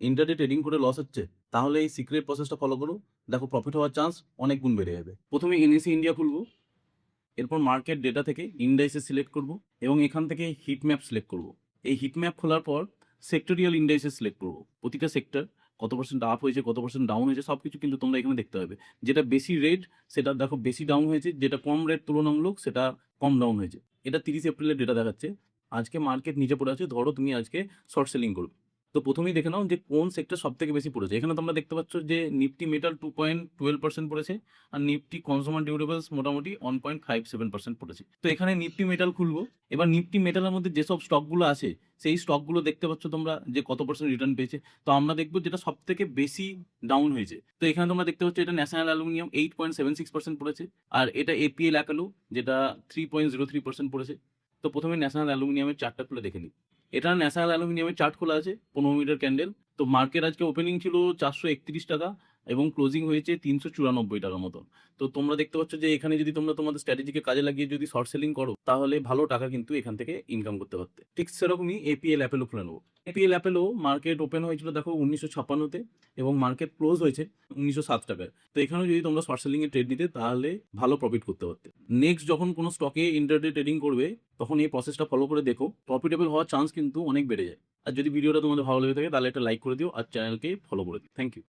Intraday trading করে loss হচ্ছে, তাহলে এই সিক্রেট প্রসেসটা ফলো করো। দেখো প্রফিট হওয়ার চান্স অনেক গুণ বেড়ে যাবে। প্রথমে এনএসি ইন্ডিয়া খুলবো, এরপর মার্কেট ডেটা থেকে ইন্ডাইসেস সিলেক্ট করব এবং এখান থেকে হিট ম্যাপ সিলেক্ট করব। এই হিট ম্যাপ খোলার পর সেক্টরিয়াল ইন্ডাইসেস সিলেক্ট করব। প্রতিটা সেক্টর কত পার্সেন্ট আপ হয়েছে, কত পার্সেন্ট ডাউন হয়েছে, সব কিছু কিন্তু তোমরা এখানে দেখতে হবে। যেটা বেশি রেট সেটা দেখো বেশি ডাউন হয়েছে, যেটা কম রেট তুলনামূলক সেটা কম ডাউন হয়েছে। এটা 30 এপ্রিলের ডেটা দেখাচ্ছে। আজকে মার্কেট নিচে পড়ে আছে, ধরো তুমি আজকে শর্ট সেলিং করবে, তো প্রথমেই দেখে নাও যে কোন সেক্টর সব থেকে বেশি পড়েছে। এখানে তোমরা দেখতে পাচ্ছ যে নিফটি মেটাল 2.12% পড়েছে, আর নিফটি কনজিউমার ডিউরেবলস মোটামুটি 1.57% পড়েছে। তো এখানে নিফটি মেটাল খুলবো। এবার নিফটি মেটালের মধ্যে যেসব স্টকগুলো আছে সেই স্টকগুলো দেখতে পাচ্ছ তোমরা যে কত পার্সেন্ট রিটার্ন পেয়েছে। তো আমরা দেখবো যেটা সব থেকে বেশি ডাউন হয়েছে। তো এখানে তোমরা দেখতে পাচ্ছ এটা ন্যাশনাল অ্যালুমিনিয়াম 8.76% পড়েছে, আর এটা এপিএল অ্যাকালো যেটা 3.03% পড়েছে। তো প্রথমে ন্যাশনাল অ্যালুমিনিয়ামের চার্টটা খুলে দেখে নিই। এটা ন্যাশনাল অ্যালুমিনিয়ামের চার্ট খোলা আছে, 15 মিটার ক্যান্ডেল। তো মার্কেট আজকে ওপেনিং ছিল 431 টাকা এবং ক্লোজিং হয়েছে 394 টাকার মতো। তো তোমরা দেখতে পাচ্ছ যে এখানে যদি তোমরা তোমাদের স্ট্র্যাটেজিকে কাজে লাগিয়ে যদি শর্ট সেলিং করো, তাহলে ভালো টাকা কিন্তু এখান থেকে ইনকাম করতে পারতে। ঠিক সেরকমই এপিএল অ্যাপেলো খুলে নেবো। এপিএল অ্যাপেলো মার্কেট ওপেন হয়েছিল দেখো 1956-তে এবং মার্কেট ক্লোজ হয়েছে 1907 টাকায়। তো এখানেও যদি তোমরা শর্ট সেলিং এ ট্রেড নিতে, তাহলে ভালো প্রফিট করতে পারতে। নেক্সট যখন কোনো স্টকে ইন্টারডে ট্রেডিং করবে, তখন এই প্রসেসটা ফলো করে দেখো, প্রফিটেবল হওয়ার চান্স কিন্তু অনেক বেড়ে যায়। আর যদি ভিডিওটা তোমাদের ভালো লেগে থাকে তাহলে একটা লাইক করে দিও আর চ্যানেলকে ফলো করে দিও। Thank you.